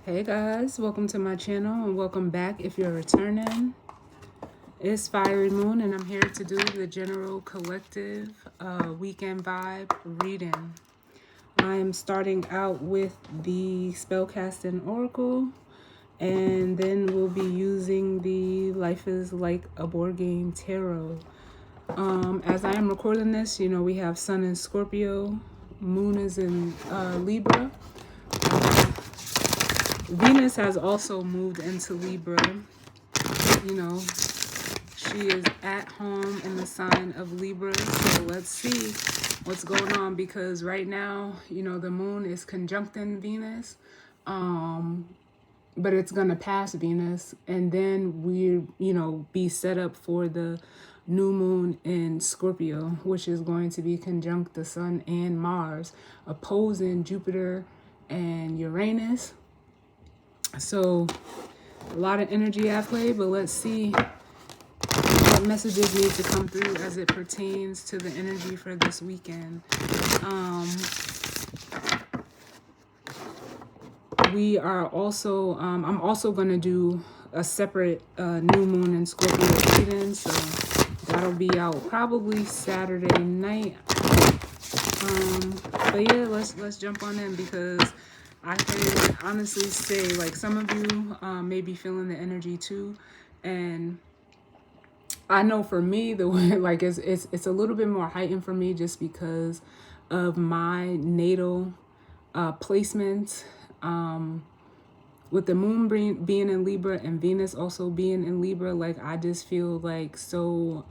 Hey guys, welcome to my channel and welcome back if you're returning. It's Fiery Moon and I'm here to do the general collective weekend vibe reading. I am starting out with the Spellcasting Oracle and then we'll be using the Life is Like a Board Game Tarot. As I am recording this, we have Sun in Scorpio, Moon is in Libra. Venus has also moved into Libra. You know, she is at home in the sign of Libra. So let's see what's going on because right now, the moon is conjuncting Venus. But it's going to pass Venus and then be set up for the new moon in Scorpio, which is going to be conjunct the sun and Mars, opposing Jupiter and Uranus. So a lot of energy at play, but let's see what messages need to come through as it pertains to the energy for this weekend. We are also, I'm also going to do a separate new moon in Scorpio reading, so that'll be out probably Saturday night. But yeah, let's jump on in because I can honestly say, like, some of you may be feeling the energy too, and I know for me the way, like, it's a little bit more heightened for me just because of my natal placement. With the moon being in Libra and Venus also being in Libra, like, I just feel like so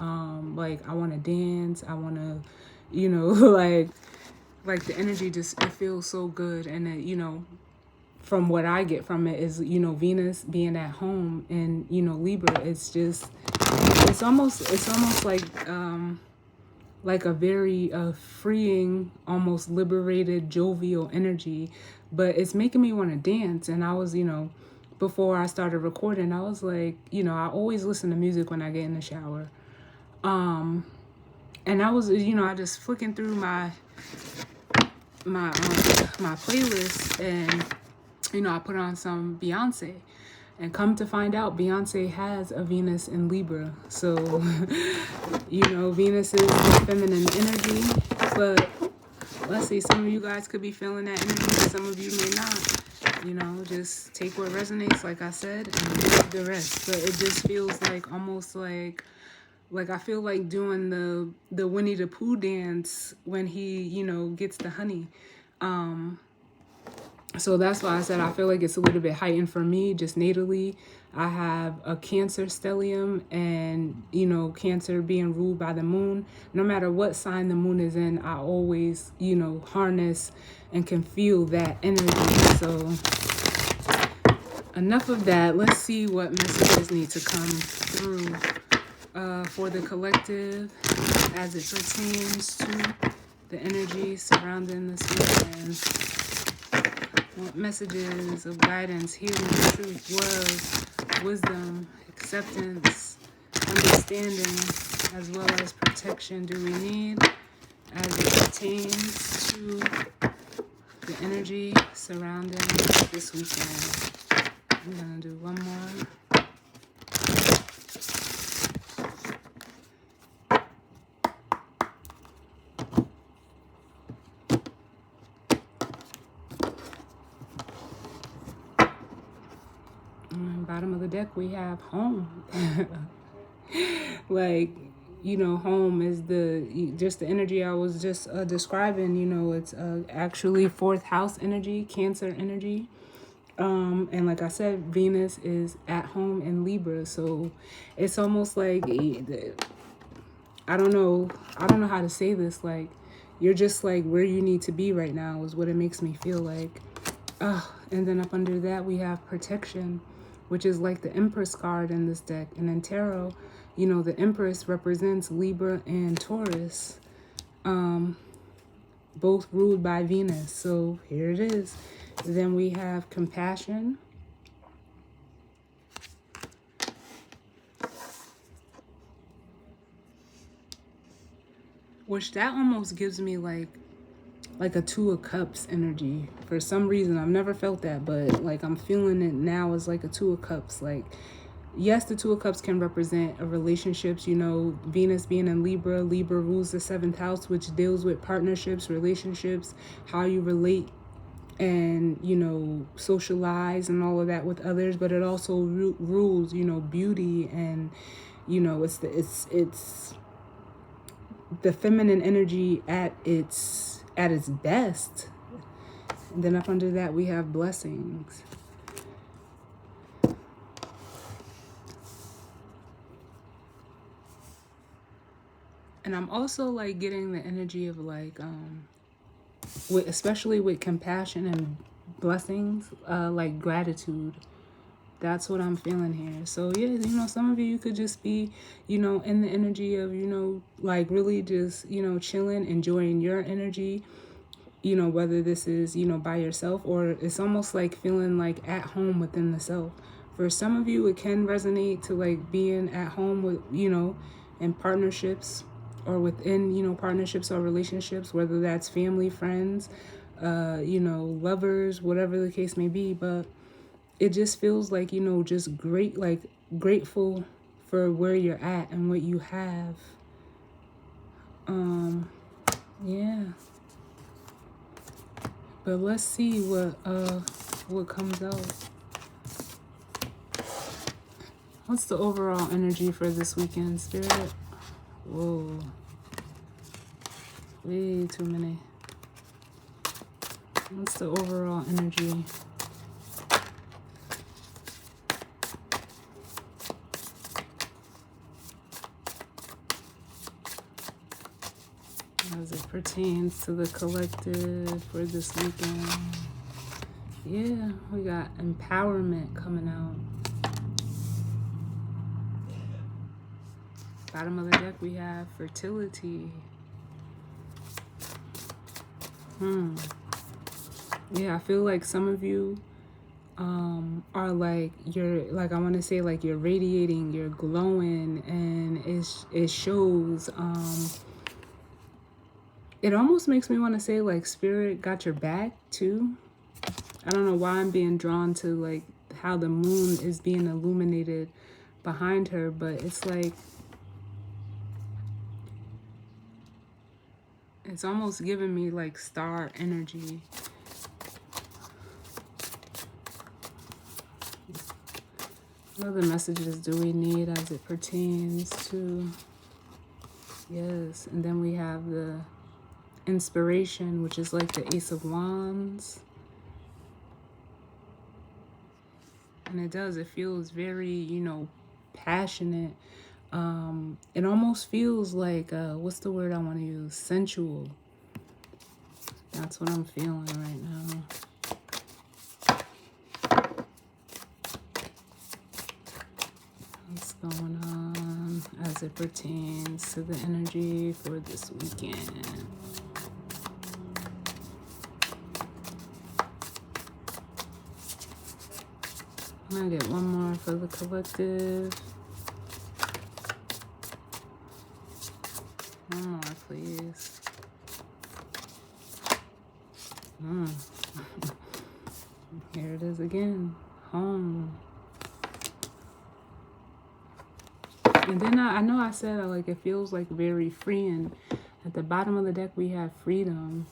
like I want to dance, I want to, like the energy just, it feels so good. And it, from what I get from it is, Venus being at home and, Libra, it's just, it's almost like a very freeing, almost liberated, jovial energy, but it's making me want to dance. And I was, before I started recording, I was like, I always listen to music when I get in the shower. And I was, I just flicking through my playlist, and I put on some Beyonce, and come to find out Beyonce has a Venus in Libra. So Venus is the feminine energy, but let's see, some of you guys could be feeling that energy, some of you may not. Just take what resonates, like I said, and leave the rest. But it just feels like almost like I feel like doing the Winnie the Pooh dance when he, gets the honey. So that's why I said I feel like it's a little bit heightened for me, just natally. I have a Cancer stellium, and, Cancer being ruled by the moon. No matter what sign the moon is in, I always, harness and can feel that energy. So enough of that. Let's see what messages need to come through for the collective as it pertains to the energy surrounding this weekend. What messages of guidance, healing, truth, love, wisdom, acceptance, understanding, as well as protection do we need as it pertains to the energy surrounding this weekend? I'm going to do one more. Bottom of the deck, we have home. Like, home is just the energy I was just describing. It's actually fourth house energy, Cancer energy. And like I said, Venus is at home in Libra. So it's almost like, I don't know how to say this. Like, you're just like where you need to be right now is what it makes me feel like. And then up under that, we have protection, which is like the Empress card in this deck. And in tarot, the Empress represents Libra and Taurus, both ruled by Venus. So here it is. Then we have compassion, which that almost gives me like like a Two of Cups energy. For some reason, I've never felt that, but like I'm feeling it now as like a Two of Cups. Like, yes, the Two of Cups can represent a relationships, you know, Venus being in Libra. Libra rules the seventh house, which deals with partnerships, relationships, how you relate and, you know, socialize and all of that with others. But it also rules, you know, beauty and, you know, it's the feminine energy at its best. And then up under that we have blessings. And I'm also like getting the energy of like especially with compassion and blessings, like gratitude. That's what I'm feeling here. So yeah, you know, some of you could just be, you know, in the energy of, you know, like really just, you know, chilling, enjoying your energy, you know, whether this is, you know, by yourself or it's almost like feeling like at home within the self. For some of you, it can resonate to like being at home with, you know, in partnerships or within, you know, partnerships or relationships, whether that's family, friends, you know, lovers, whatever the case may be. But it just feels like, you know, just great, like grateful for where you're at and what you have. Yeah. But let's see what comes out. What's the overall energy for this weekend, Spirit? Whoa. Way too many. What's the overall energy? As it pertains to the collective for this weekend. Yeah, we got empowerment coming out. Bottom of the deck, we have fertility. Yeah, I feel like some of you are like, you're like, I want to say like you're radiating, you're glowing, and it shows. It almost makes me want to say like Spirit got your back too. I don't know why I'm being drawn to like how the moon is being illuminated behind her, but it's like it's almost giving me like star energy. What other messages do we need as it pertains to? Yes, and then we have the inspiration, which is like the Ace of Wands. And it feels very, you know, passionate. It almost feels like, what's the word I want to use? Sensual. That's what I'm feeling right now. What's going on as it pertains to the energy for this weekend? I'm gonna get one more for the collective. One more, please. Here it is again. Home. And then I know I said like it feels like very freeing. At the bottom of the deck we have freedom.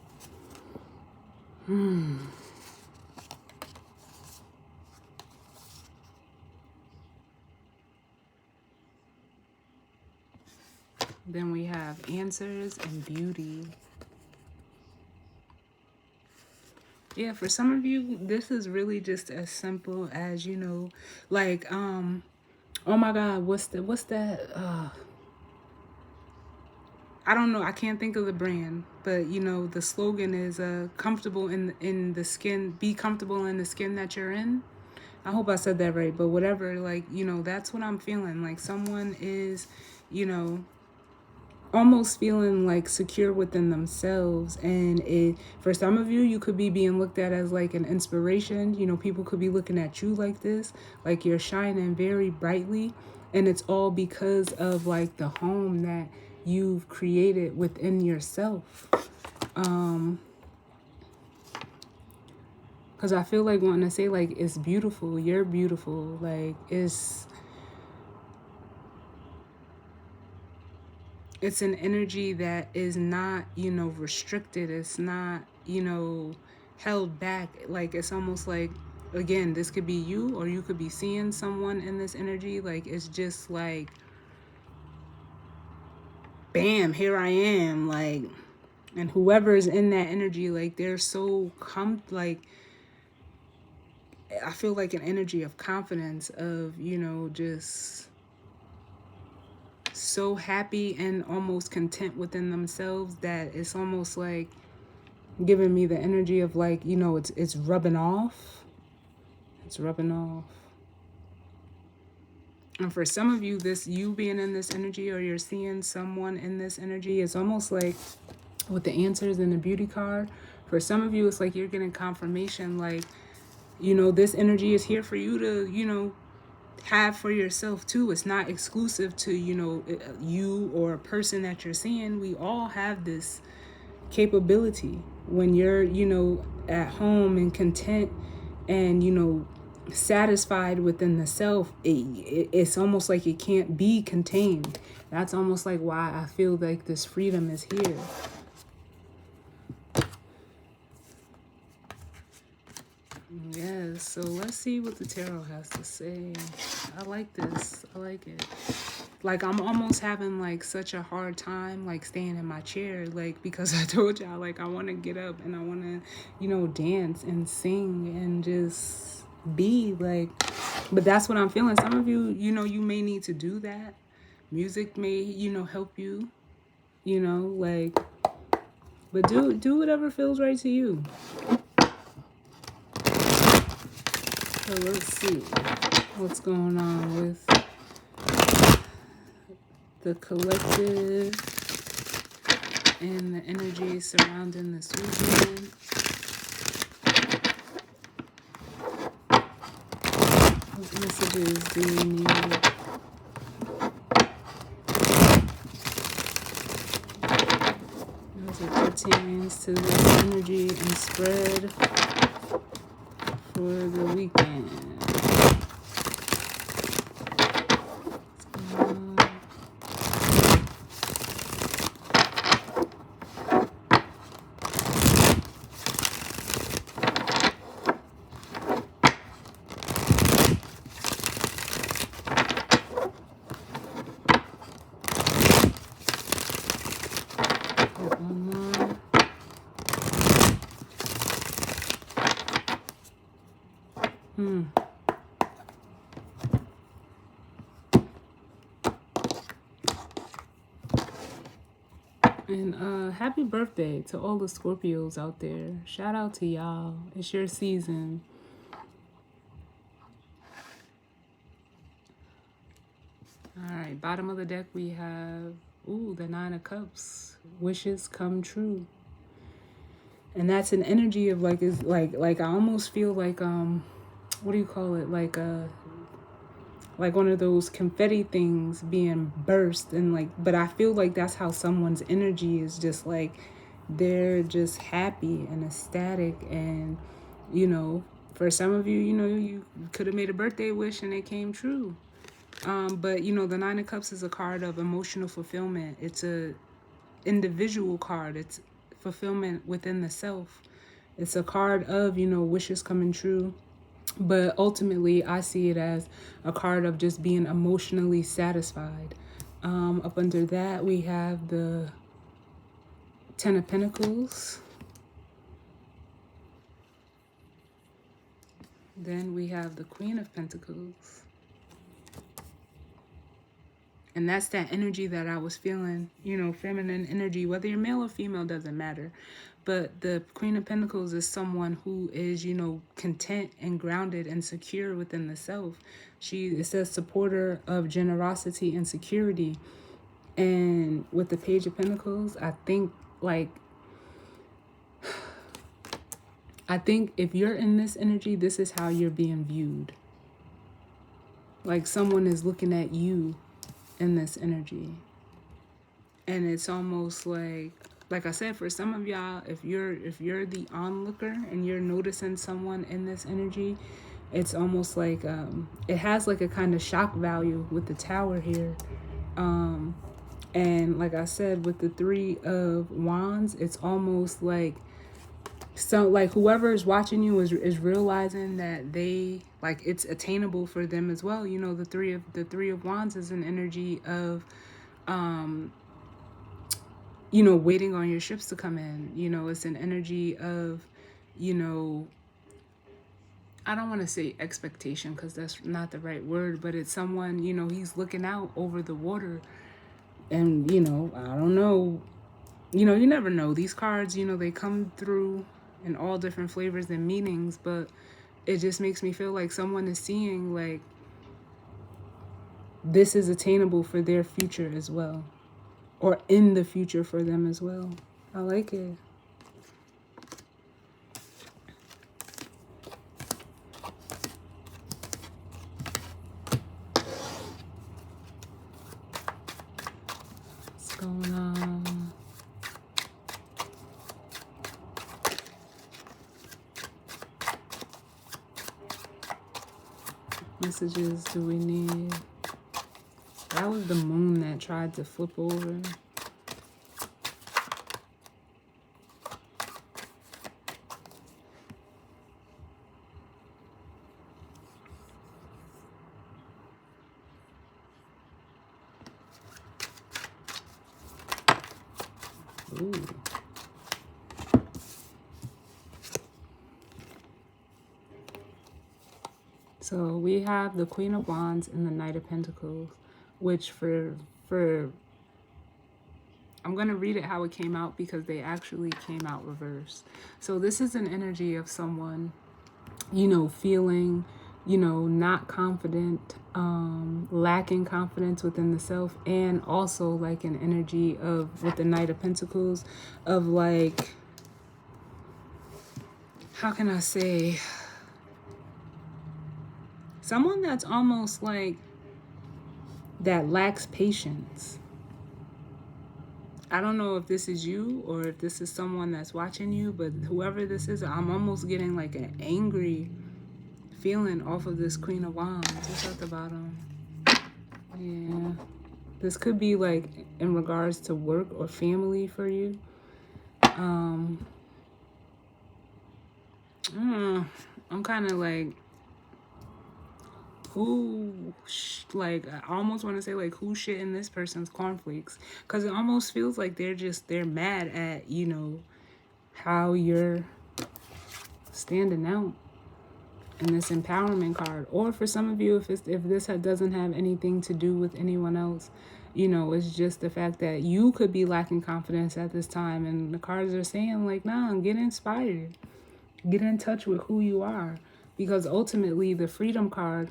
Then we have answers and beauty. Yeah, for some of you, this is really just as simple as, you know, like, oh my God, what's that? I don't know. I can't think of the brand, but you know, the slogan is comfortable in the skin, be comfortable in the skin that you're in. I hope I said that right, but whatever, like, you know, that's what I'm feeling. Like someone is, you know, almost feeling like secure within themselves. And for some of you, you could be being looked at as like an inspiration. You know, people could be looking at you like this, like you're shining very brightly. And it's all because of like the home that you've created within yourself. Because I feel like wanting to say, like, it's beautiful, you're beautiful, like, it's an energy that is not, restricted. It's not, held back. Like, it's almost like, again, this could be you, or you could be seeing someone in this energy. Like, it's just like, bam, here I am. Like, and whoever is in that energy, like, they're so like, I feel like an energy of confidence, of, just so happy and almost content within themselves, that it's almost like giving me the energy of, like, it's rubbing off. It's rubbing off. And for some of you, this, you being in this energy, or you're seeing someone in this energy, it's almost like with the answers in the beauty card. For some of you, it's like you're getting confirmation, like, this energy is here for you to, have for yourself too. It's not exclusive to, you or a person that you're seeing. We all have this capability. When you're, at home and content and, satisfied within the self, it's almost like it can't be contained. That's almost like why I feel like this freedom is here. Yes, so let's see what the tarot has to say. I like this. I like it. Like, I'm almost having, like, such a hard time, like, staying in my chair, like, because I told y'all, like, I want to get up and I want to, dance and sing and just be, like, but that's what I'm feeling. Some of you, you may need to do that. Music may, help you, like, but do whatever feels right to you. So let's see what's going on with the collective and the energy surrounding this weekend. What messages do we need? As it pertains to this energy and spread for the weekend. And happy birthday to all the Scorpios out there. Shout out to y'all. It's your season. All right, bottom of the deck we have, the Nine of Cups. Wishes come true. And that's an energy of, like, is like I almost feel like what do you call it? Like one of those confetti things being burst, and, like, but I feel like that's how someone's energy is, just like they're just happy and ecstatic. And for some of you, you could have made a birthday wish and it came true. But the Nine of Cups is a card of emotional fulfillment. It's a individual card. It's fulfillment within the self. It's a card of, wishes coming true. But ultimately, I see it as a card of just being emotionally satisfied. Up under that, we have the Ten of Pentacles. Then we have the Queen of Pentacles. And that's that energy that I was feeling, feminine energy, whether you're male or female, doesn't matter. But the Queen of Pentacles is someone who is, content and grounded and secure within the self. It says supporter of generosity and security. And with the Page of Pentacles, I think if you're in this energy, this is how you're being viewed. Like someone is looking at you in this energy. And it's almost like like I said, for some of y'all, if you're the onlooker and you're noticing someone in this energy, it's almost like it has like a kind of shock value with the tower here. And like I said, with the Three of Wands, it's almost like, so like whoever is watching you is realizing that they, like, it's attainable for them as well. You know, the Three of Wands is an energy of you know, waiting on your ships to come in. You know, it's an energy of, you know, I don't want to say expectation because that's not the right word, but it's someone, you know, he's looking out over the water. And, you know, I don't know, you know, you never know. These cards, you know, they come through in all different flavors and meanings, but it just makes me feel like someone is seeing like this is attainable for their future as well, or in the future for them as well. I like it. What's going on? Messages do we need? That was the moon that tried to flip over. Ooh. So we have the Queen of Wands and the Knight of Pentacles, which for I'm going to read it how it came out because they actually came out reversed. So this is an energy of someone, you know, feeling, you know, not confident, lacking confidence within the self, and also like an energy of, with the Knight of Pentacles, of like, how can I say, someone that's almost like, that lacks patience. I don't know if this is you or if this is someone that's watching you, but whoever this is, I'm almost getting like an angry feeling off of this Queen of Wands. What's at the bottom? Yeah. This could be like in regards to work or family for you. I'm kind of like, who, like, I almost want to say like, who shit in this person's cornflakes, because it almost feels like they're mad at, you know, how you're standing out in this empowerment card. Or for some of you, if this doesn't have anything to do with anyone else, you know, it's just the fact that you could be lacking confidence at this time, and the cards are saying like, nah, get inspired, get in touch with who you are, because ultimately the Freedom card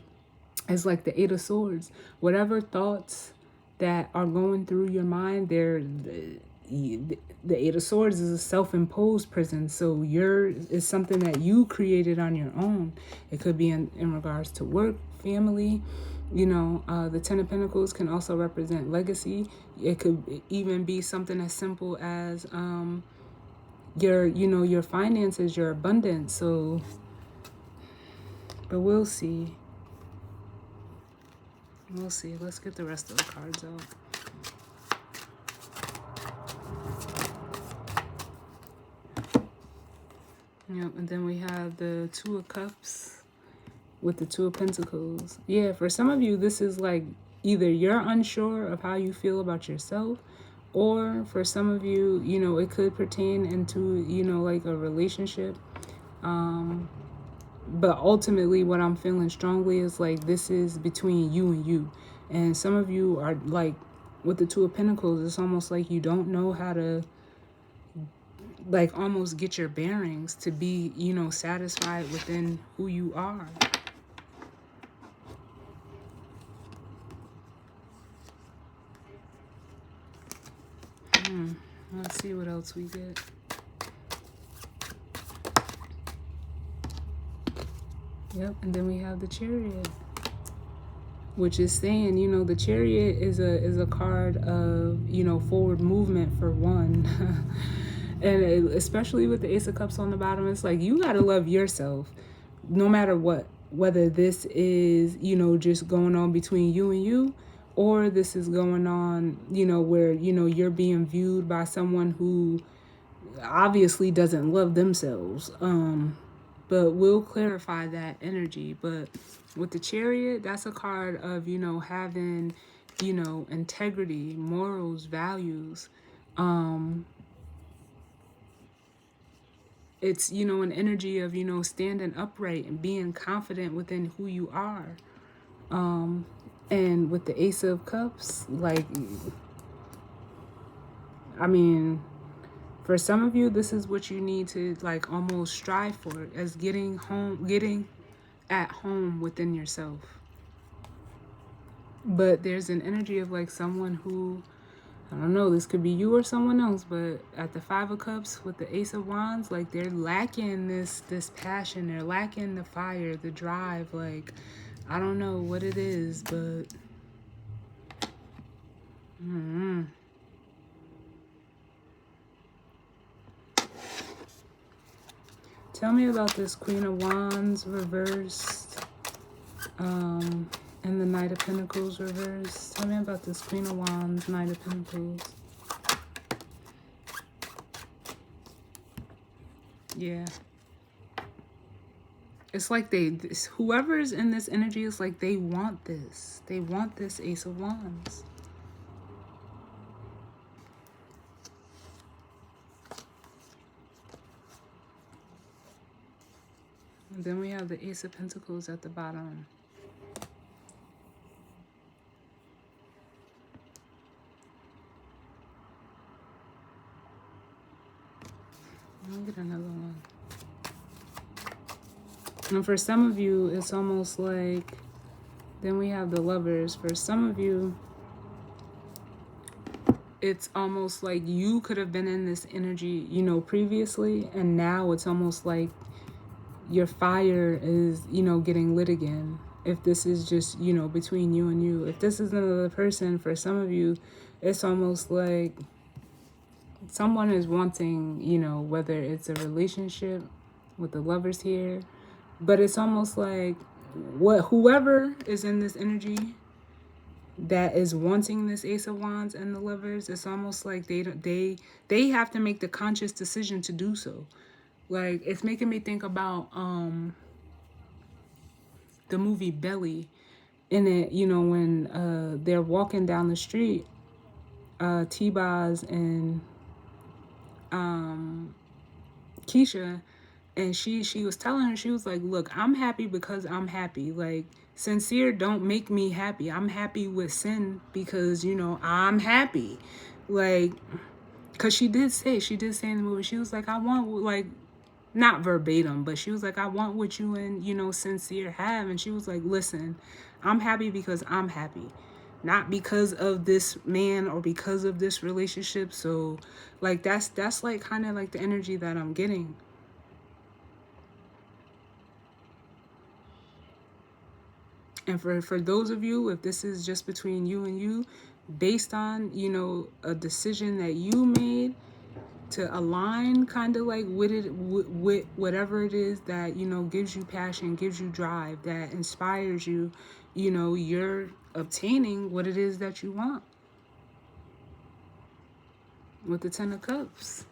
is like the Eight of Swords. Whatever thoughts that are going through your mind, the Eight of Swords is a self-imposed prison. So is something that you created on your own. It could be in regards to work, family. You know, the Ten of Pentacles can also represent legacy. It could even be something as simple as your finances, your abundance. So, but we'll see. We'll see. Let's get the rest of the cards out. Yep, and then we have the Two of Cups with the Two of Pentacles. Yeah, for some of you, this is like either you're unsure of how you feel about yourself, or for some of you, you know, it could pertain into, you know, like a relationship. But ultimately what I'm feeling strongly is like this is between you and you. And some of you are like, with the Two of Pentacles, it's almost like you don't know how to like almost get your bearings to be, you know, satisfied within who you are. Let's see what else we get. Yep, and then we have the Chariot. which is saying, you know, the Chariot is a card of, you know, forward movement for one. And especially with the Ace of Cups on the bottom, it's like you got to love yourself no matter what, whether this is, you know, just going on between you and you, or this is going on, you know, where, you know, you're being viewed by someone who obviously doesn't love themselves. But we'll clarify that energy. But with the Chariot, that's a card of, you know, having, you know, integrity, morals, values. It's, you know, an energy of, you know, standing upright and being confident within who you are. And with the Ace of Cups, like, I mean, for some of you, this is what you need to like almost strive for, as getting at home within yourself. But there's an energy of like someone who, I don't know, this could be you or someone else, but at the Five of Cups with the Ace of Wands, like they're lacking this passion, they're lacking the fire, the drive. Like, I don't know what it is, but tell me about this Queen of Wands reversed, and the Knight of Pentacles reversed. Tell me about this Queen of Wands, Knight of Pentacles. Yeah. It's like whoever's in this energy is like they want this. They want this Ace of Wands. And then we have the Ace of Pentacles at the bottom. Let me get another one. And for some of you, it's almost like, then we have the Lovers. For some of you, it's almost like you could have been in this energy, you know, previously, and now it's almost like your fire is, you know, getting lit again. If this is just, you know, between you and you. If this is another person, for some of you, it's almost like someone is wanting, you know, whether it's a relationship with the Lovers here, but it's almost like whoever is in this energy that is wanting this Ace of Wands and the Lovers, it's almost like they have to make the conscious decision to do so. Like, it's making me think about the movie Belly. In it, you know, when they're walking down the street, T-Boz and Keisha, and she was telling her, she was like, look, I'm happy because I'm happy. Like, sincere don't make me happy. I'm happy with sin because, you know, I'm happy. Like, because she did say in the movie, she was like, I want, like, not verbatim, but she was like, I want what you and, you know, Sincere have. And she was like, listen, I'm happy because I'm happy, not because of this man or because of this relationship. So like that's like kind of like the energy that I'm getting. And for those of you, if this is just between you and you, based on, you know, a decision that you made to align kind of like with it, with whatever it is that, you know, gives you passion, gives you drive, that inspires you, you know, you're obtaining what it is that you want. With the Ten of Cups.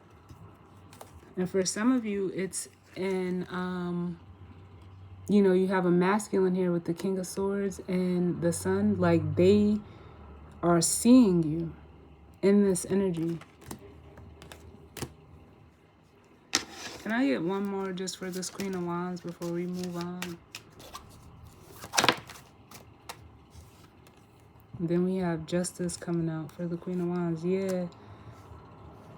And for some of you, it's in, you know, you have a masculine here with the King of Swords and the Sun. Like, they are seeing you in this energy. Can I get one more just for this Queen of Wands before we move on? And then we have Justice coming out for the Queen of Wands. Yeah.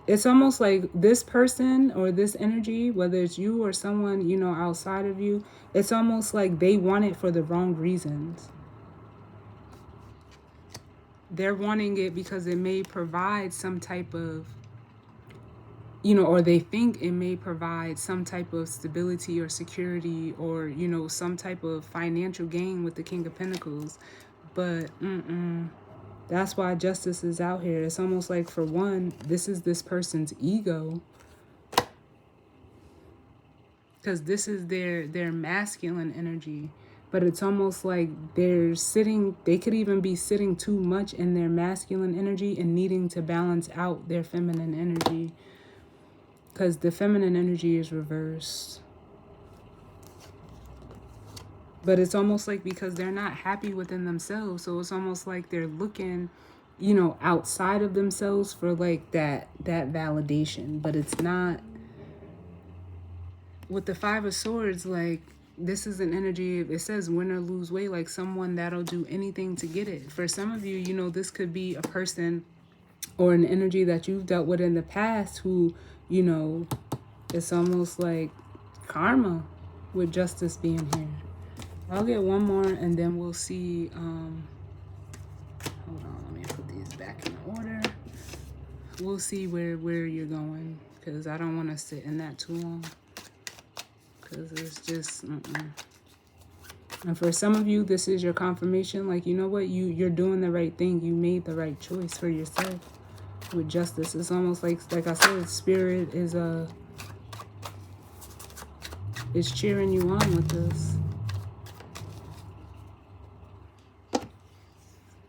It's almost like this person or this energy, whether it's you or someone, you know, outside of you, it's almost like they want it for the wrong reasons. They're wanting it because it may provide some type of, you know, or they think it may provide some type of stability or security or, you know, some type of financial gain with the King of Pentacles. but that's why justice is out here. It's almost like, for one, this is this person's ego, because this is their masculine energy. But it's almost like they could even be sitting too much in their masculine energy and needing to balance out their feminine energy, because the feminine energy is reversed. But it's almost like, because they're not happy within themselves, so it's almost like they're looking, outside of themselves for like that validation. But it's not. With the Five of Swords, like, this is an energy, it says win or lose weight, like someone that'll do anything to get it. For some of you, this could be a person or an energy that you've dealt with in the past who, it's almost like karma, with justice being here. I'll get one more and then we'll see. Hold on, let me put these back in order. We'll see where you're going, because I don't want to sit in that too long. Because it's just, And for some of you, this is your confirmation. Like, you know what? You're doing the right thing. You made the right choice for yourself with justice. It's almost like I said, spirit is cheering you on with this.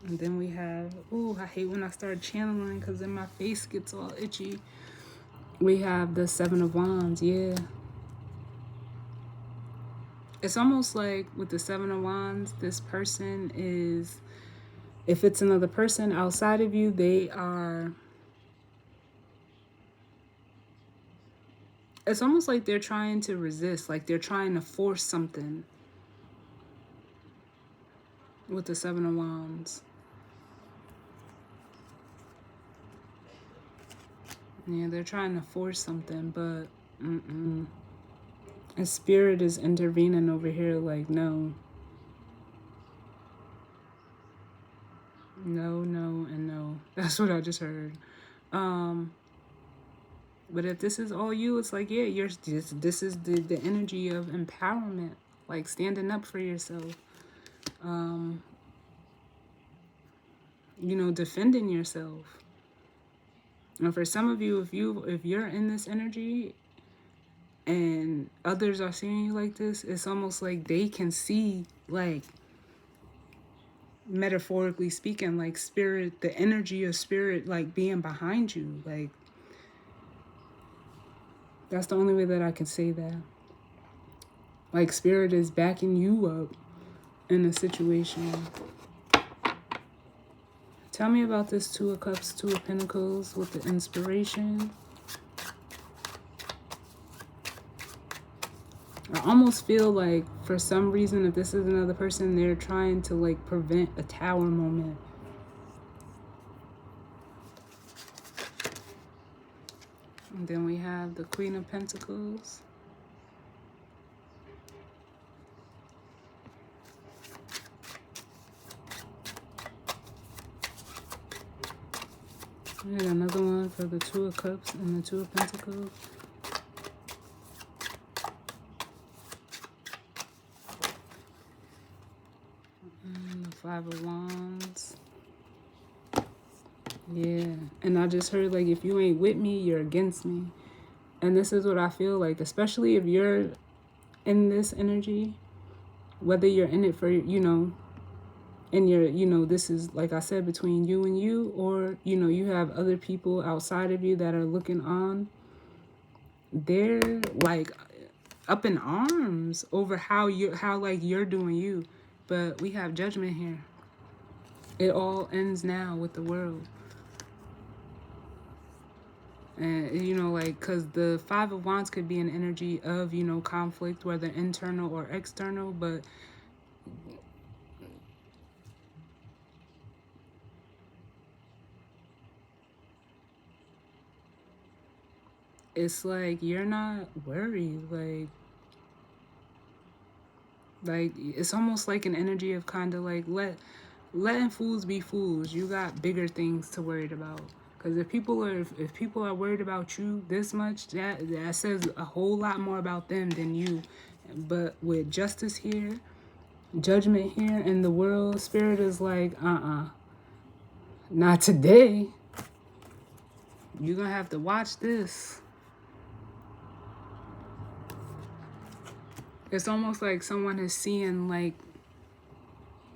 And then we have, I hate when I start channeling because then my face gets all itchy. We have the Seven of Wands, yeah. It's almost like with the Seven of Wands, this person is, if it's another person outside of you, it's almost like they're trying to resist, like they're trying to force something with the Seven of Wands. Yeah, they're trying to force something, but and spirit is intervening over here like, no. No, no, and no. That's what I just heard. But if this is all you, it's like, yeah, this is the energy of empowerment, like standing up for yourself. Defending yourself. And for some of you, if you're in this energy and others are seeing you like this, it's almost like they can see, like, metaphorically speaking, like spirit, the energy of spirit, like being behind you. Like, that's the only way that I can say that. Like, spirit is backing you up in a situation. Tell me about this Two of Cups, Two of Pentacles with the inspiration. I almost feel like, for some reason, if this is another person, they're trying to, like, prevent a Tower moment. And then we have the Queen of Pentacles. We got another one for the Two of Cups and the Two of Pentacles. And the Five of Wands. Yeah, and I just heard, like, if you ain't with me, you're against me. And this is what I feel like, especially if you're in this energy, whether you're in it for, and you're, this is, like I said, between you and you, or, you have other people outside of you that are looking on. They're, like, up in arms over how you're doing you. But we have judgment here. It all ends now with the world. And, like, because the Five of Wands could be an energy of, conflict, whether internal or external, but it's like you're not worried. Like it's almost like an energy of kind of like letting fools be fools. You got bigger things to worry about. Because if people are worried about you this much, that says a whole lot more about them than you. But with justice here, judgment here in the world. Spirit is like, not today. You're gonna have to watch this. It's almost like someone is seeing like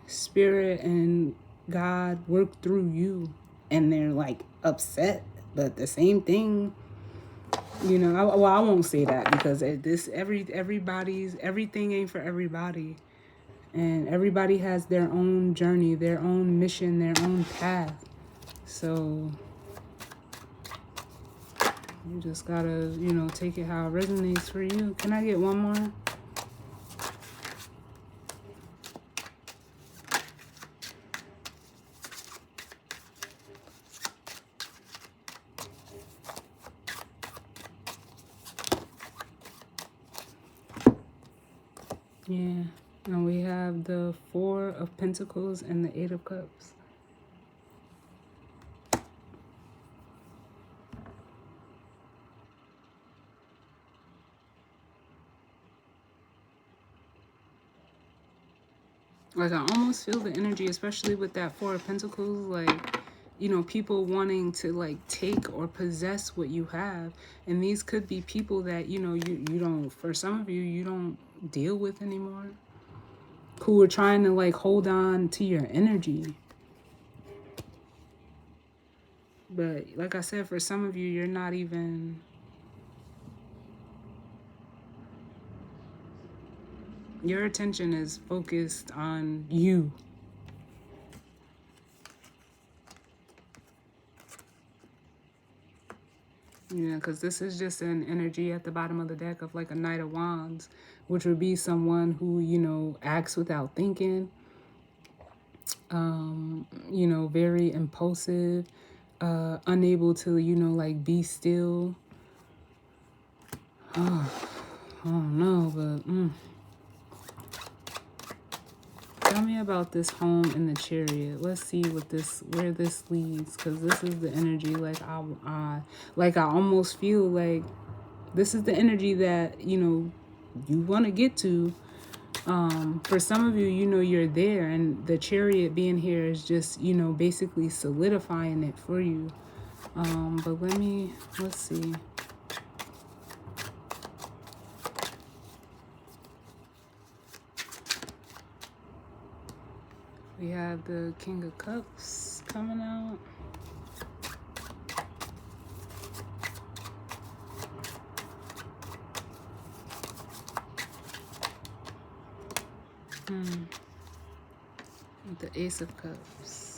spirit and God work through you, and they're like upset. But the same thing, you know. I won't say that because everything ain't for everybody, and everybody has their own journey, their own mission, their own path. So you just gotta, take it how it resonates for you. Can I get one more? Yeah. And we have the Four of Pentacles and the Eight of Cups. Like, I almost feel the energy, especially with that Four of Pentacles, like, people wanting to, like, take or possess what you have. And these could be people that, you don't, for some of you, you don't deal with anymore. Who are trying to, like, hold on to your energy. But, like I said, for some of you, you're not even... Your attention is focused on you. Because this is just an energy at the bottom of the deck of like a Knight of Wands, which would be someone who, acts without thinking, very impulsive, unable to, like be still. Oh, I don't know, but tell me about this home in the Chariot. Let's see where this leads, because this is the energy. Like I almost feel like this is the energy that you want to get to. For some of you, you're there, and the Chariot being here is just basically solidifying it for you. But let's see. We have the King of Cups coming out. The Ace of Cups.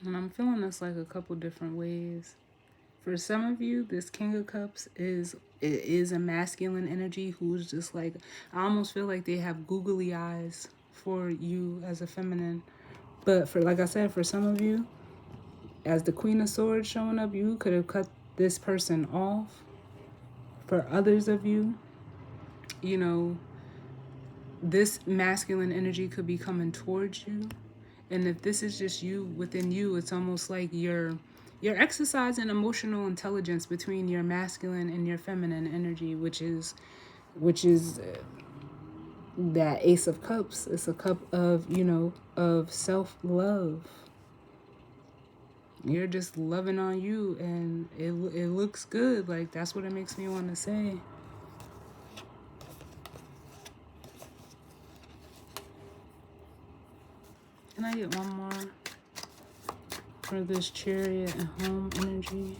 And I'm feeling this like a couple different ways. For some of you, this King of Cups is a masculine energy who's just like, I almost feel like they have googly eyes for you as a feminine. But like I said, for some of you, as the Queen of Swords showing up, you could have cut this person off. For others of you, this masculine energy could be coming towards you. And if this is just you within you, it's almost like you're exercising emotional intelligence between your masculine and your feminine energy, which is that Ace of Cups. It's a cup of, of self-love. You're just loving on you, and it looks good. Like, that's what it makes me want to say. Can I get one more for this Chariot and home energy?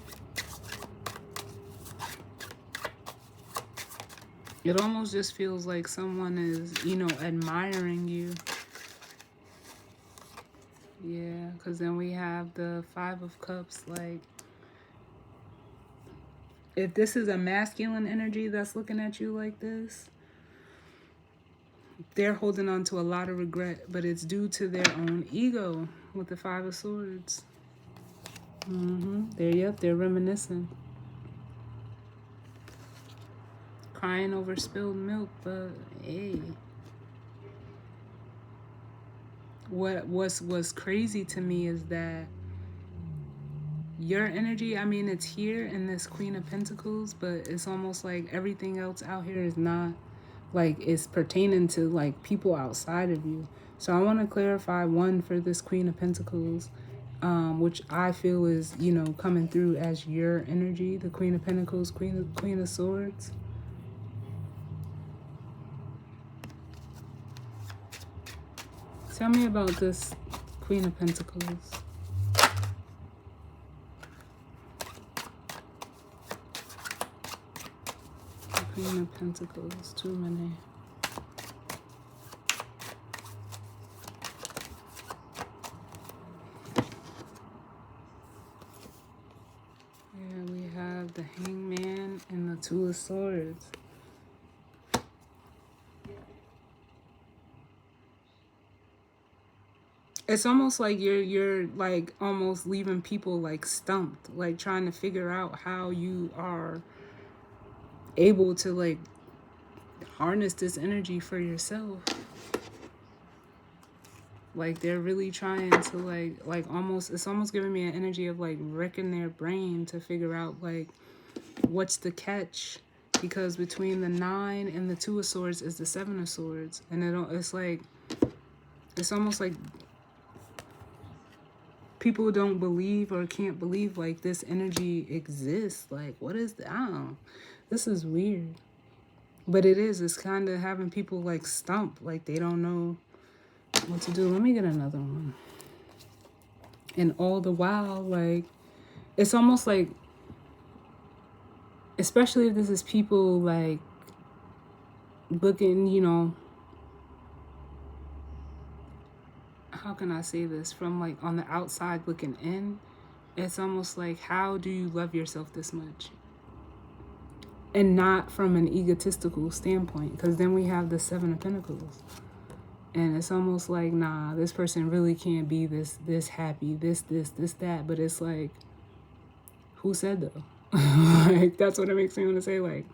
It almost just feels like someone is, admiring you. Yeah, because then we have the Five of Cups. Like, if this is a masculine energy that's looking at you like this, they're holding on to a lot of regret, but it's due to their own ego with the Five of Swords. They're reminiscing. crying over spilled milk, but hey. What's crazy to me is that your energy, I mean, it's here in this Queen of Pentacles, but it's almost like everything else out here is not, like, it's pertaining to, like, people outside of you. So I want to clarify one for this Queen of Pentacles, which I feel is, you know, coming through as your energy, the Queen of Pentacles, Queen of Swords. Tell me about this Queen of Pentacles. Queen of Pentacles, too many. Yeah, we have the Hangman and the Two of Swords. It's almost like you're like almost leaving people like stumped, like trying to figure out how you are able to like harness this energy for yourself. Like they're really trying to like almost, it's almost giving me an energy of like wrecking their brain to figure out like what's the catch, because between the 9 and the 2 of Swords is the 7 of Swords, and it's like, it's almost like people don't believe or can't believe like this energy exists. Like, what is that? I don't know. This is weird. But it is. It's kind of having people like stumped. Like they don't know what to do. Let me get another one. And all the while, like, it's almost like, especially if this is people like looking, you know, how can I say this, from like on the outside looking in, it's almost like, how do you love yourself this much? And not from an egotistical standpoint, because then we have the 7 of Pentacles, and it's almost like, nah, this person really can't be this happy, this that. But it's like, who said though? Like, that's what it makes me want to say, like,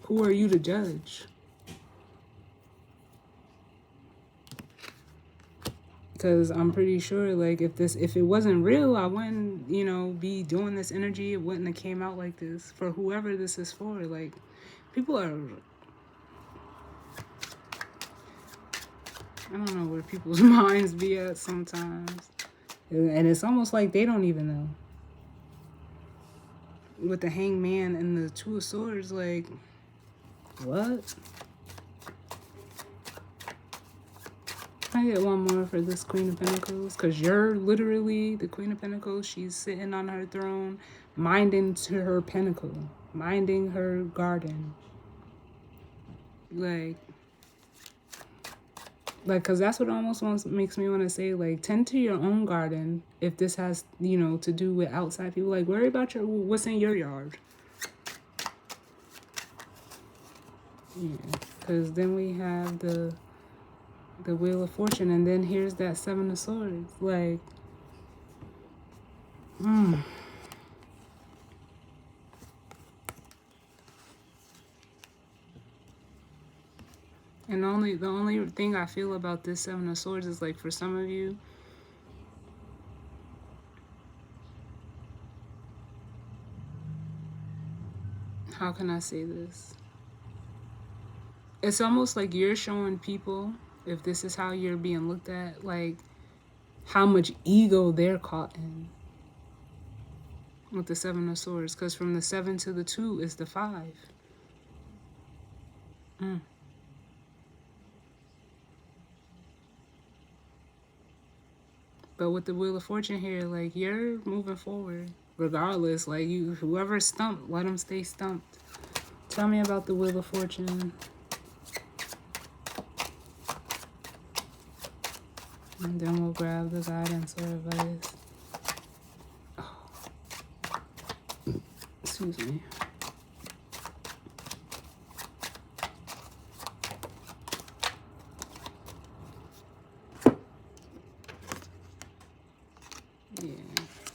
who are you to judge? Because I'm pretty sure, like, if it wasn't real, I wouldn't, you know, be doing this energy. It wouldn't have came out like this. For whoever this is for, like, people are, I don't know where people's minds be at sometimes. And it's almost like they don't even know. With the Hangman and the 2 of Swords, like, what? I get one more for this Queen of Pentacles, because you're literally the Queen of Pentacles. She's sitting on her throne, minding to her pentacle, minding her garden. Like, because that's what it almost makes me want to say, like, tend to your own garden. If this has, you know, to do with outside people, like, worry about what's in your yard. Yeah, because then we have the Wheel of Fortune, and then here's that 7 of Swords. Like, and the only thing I feel about this 7 of Swords is, like, for some of you, how can I say this? It's almost like you're showing people, if this is how you're being looked at, like, how much ego they're caught in with the 7 of Swords. Because from the 7 to the 2 is the 5. But with the Wheel of Fortune here, like, you're moving forward regardless. Like, whoever's stumped, let them stay stumped. Tell me about the Wheel of Fortune. And then we'll grab the guidance or advice. Oh. Excuse me. Yeah.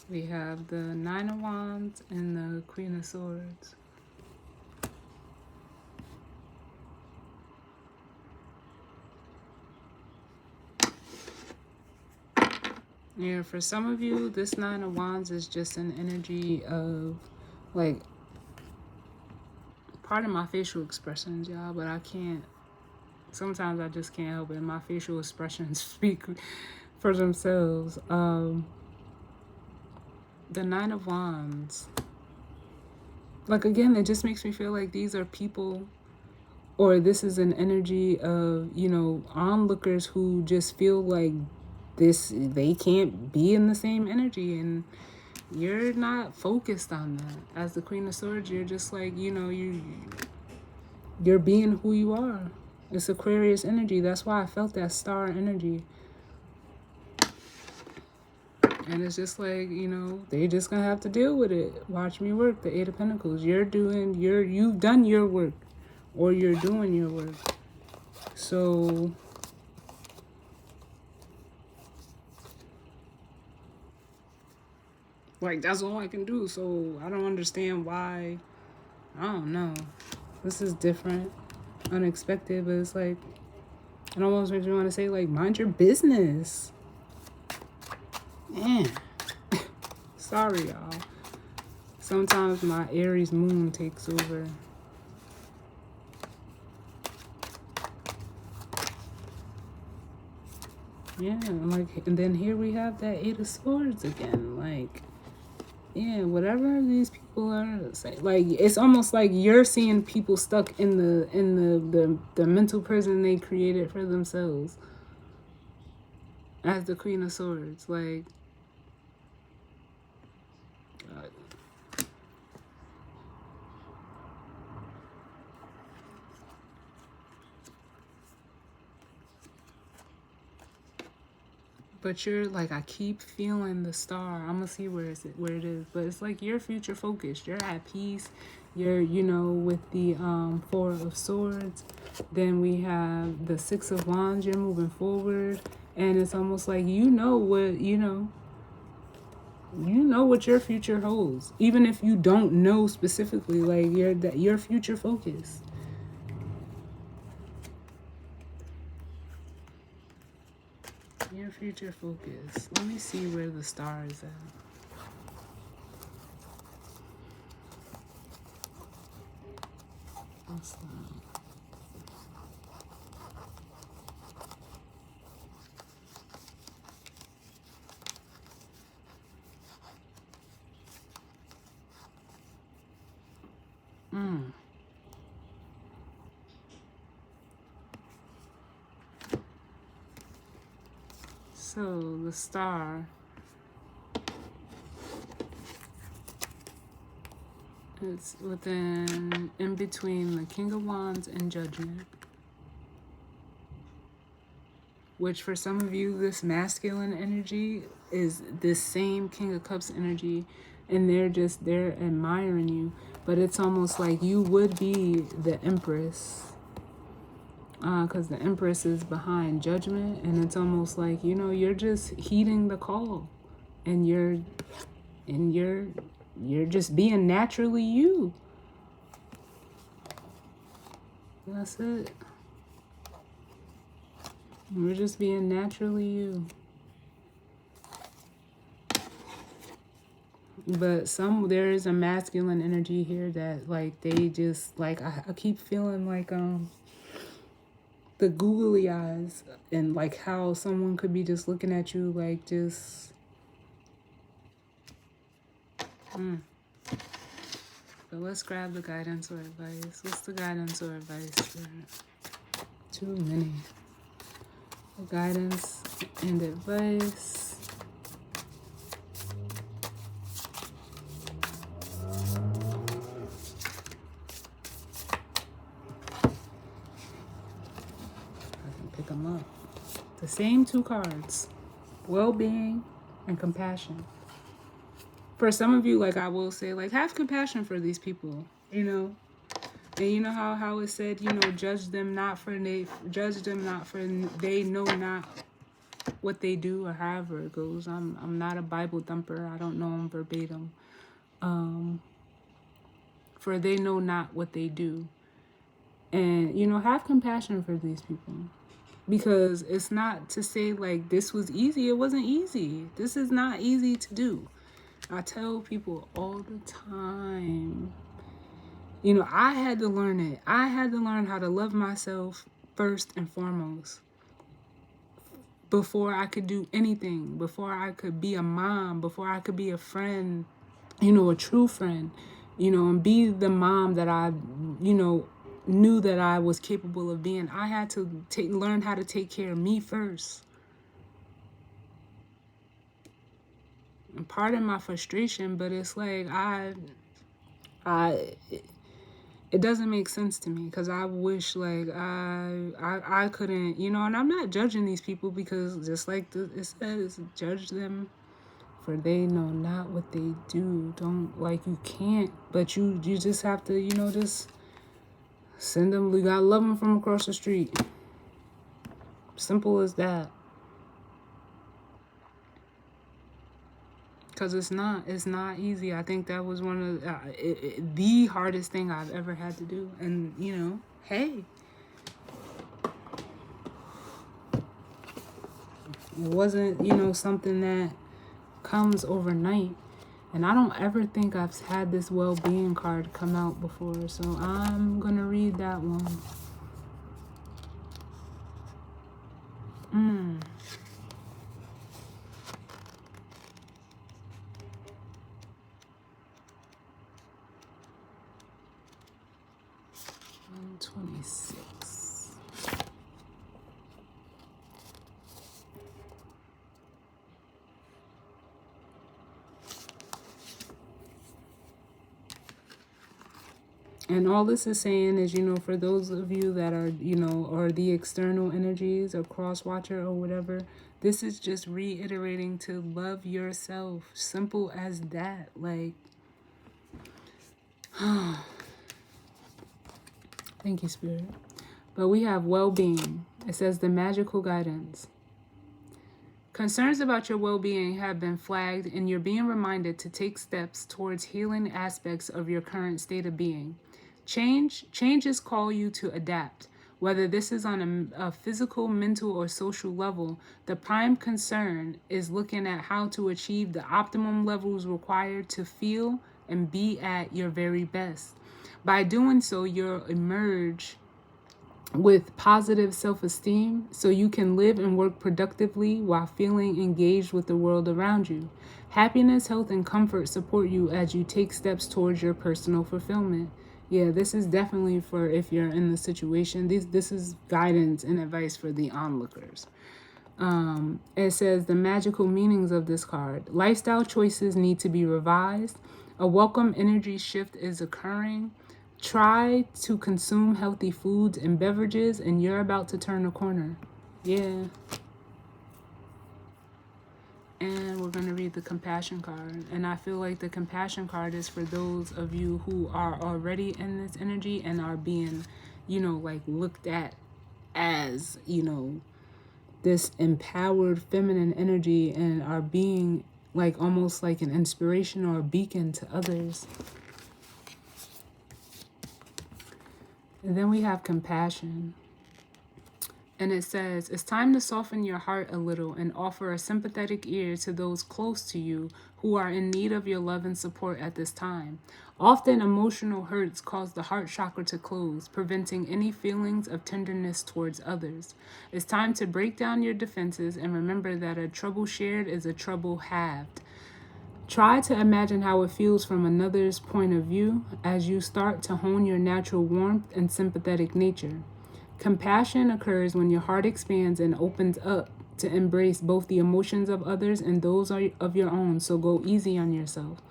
We have the 9 of Wands and the Queen of Swords. Yeah, for some of you, this Nine of Wands is just an energy of, like, part of my facial expressions, y'all, but I can't. Sometimes I just can't help it. My facial expressions speak for themselves. The Nine of Wands, like, again, it just makes me feel like these are people, or this is an energy of, onlookers who just feel like they can't be in the same energy, and you're not focused on that. As the Queen of Swords, you're just like, you're being who you are. It's Aquarius energy. That's why I felt that star energy. And it's just like, they just gonna have to deal with it. Watch me work. The Eight of Pentacles. You've done your work, or you're doing your work. So like, that's all I can do. So I don't understand why. I don't know. This is different, unexpected, but it's like, it almost makes me want to say, like, mind your business. Man. Sorry, y'all. Sometimes my Aries moon takes over. Yeah, and then here we have that Eight of Swords again. Like, yeah, whatever these people are saying, like, it's almost like you're seeing people stuck in the mental prison they created for themselves. As the Queen of Swords, like, God. But you're like, I keep feeling the star. I'm gonna see where it is, but it's like you're future focused. You're at peace. You're, with the Four of Swords. Then we have the Six of Wands. You're moving forward, and it's almost like what your future holds, even if you don't know specifically. Like, you're future focused. Your future focus. Let me see where the star is at. Awesome. So the star is in between the King of Wands and Judgment. Which, for some of you, this masculine energy is this same King of Cups energy, and they're admiring you. But it's almost like you would be the Empress, because the Empress is behind Judgment, and it's almost like, you're just heeding the call, and you're just being naturally you. That's it. We're just being naturally you. But there is a masculine energy here that, like, they just, like, I keep feeling like the googly eyes, and like how someone could be just looking at you like just But let's grab the guidance or advice. What's the guidance or advice for too many? The guidance and advice. Pick them up. The same two cards. Well-being and compassion. For some of you, like, I will say, like, have compassion for these people, And you know how it said, judge them not for they know not what they do, or however it goes. I'm not a Bible thumper. I don't know them verbatim. For they know not what they do. And, have compassion for these people. Because it's not to say like this was easy. It wasn't easy. This is not easy to do. I tell people all the time, I had to learn it. I had to learn how to love myself first and foremost before I could do anything, before I could be a mom, before I could be a friend, a true friend, and be the mom that I, knew that I was capable of being. I had to learn how to take care of me first. And pardon my frustration, but it's like I it doesn't make sense to me because I wish like I couldn't, and I'm not judging these people because just like it says, judge them for they know not what they do. Don't, like, you can't, but you just have to, just send them. We gotta love them from across the street. Simple as that. Because it's not easy. I think that was one of the hardest thing I've ever had to do. And hey, it wasn't something that comes overnight. And I don't ever think I've had this well-being card come out before, so I'm gonna read that one. 126. And all this is saying is, for those of you that are, or the external energies or cross watcher or whatever, this is just reiterating to love yourself. Simple as that. Like, thank you, Spirit. But we have well-being. It says the magical guidance. Concerns about your well-being have been flagged, and you're being reminded to take steps towards healing aspects of your current state of being. Changes call you to adapt. Whether this is on a physical, mental, or social level, the prime concern is looking at how to achieve the optimum levels required to feel and be at your very best. By doing so, you'll emerge with positive self-esteem so you can live and work productively while feeling engaged with the world around you. Happiness, health, and comfort support you as you take steps towards your personal fulfillment. Yeah, this is definitely for if you're in the situation. This is guidance and advice for the onlookers. It says the magical meanings of this card. Lifestyle choices need to be revised. A welcome energy shift is occurring. Try to consume healthy foods and beverages, and you're about to turn a corner. Yeah. And we're going to read the compassion card. And I feel like the compassion card is for those of you who are already in this energy and are being, like looked at as, this empowered feminine energy and are being like almost like an inspiration or a beacon to others. And then we have compassion. And it says, it's time to soften your heart a little and offer a sympathetic ear to those close to you who are in need of your love and support at this time. Often emotional hurts cause the heart chakra to close, preventing any feelings of tenderness towards others. It's time to break down your defenses and remember that a trouble shared is a trouble halved. Try to imagine how it feels from another's point of view as you start to hone your natural warmth and sympathetic nature. Compassion occurs when your heart expands and opens up to embrace both the emotions of others and those of your own, so go easy on yourself.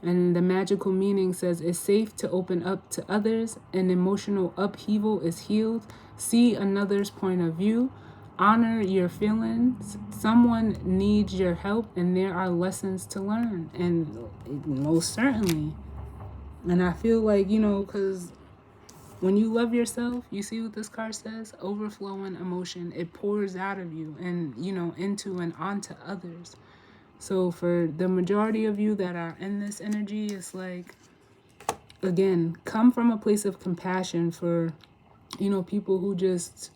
And the magical meaning says it's safe to open up to others, an emotional upheaval is healed, see another's point of view, honor your feelings, someone needs your help, and there are lessons to learn. And most certainly. And I feel like, because when you love yourself, you see what this card says? Overflowing emotion. It pours out of you and, into and onto others. So for the majority of you that are in this energy, it's like, again, come from a place of compassion for, people who just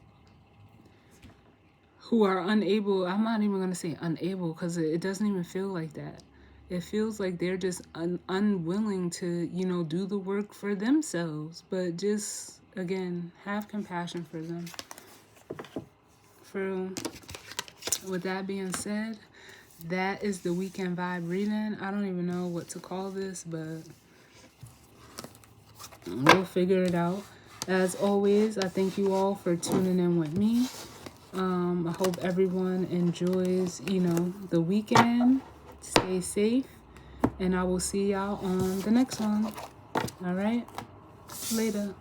who are unable. I'm not even going to say unable because it doesn't even feel like that. It feels like they're just unwilling to, do the work for themselves. But just, again, have compassion for them. For with that being said, that is the weekend vibe reading. I don't even know what to call this, but we'll figure it out. As always, I thank you all for tuning in with me. I hope everyone enjoys, the weekend. Stay safe. And I will see y'all on the next one. All right. Later.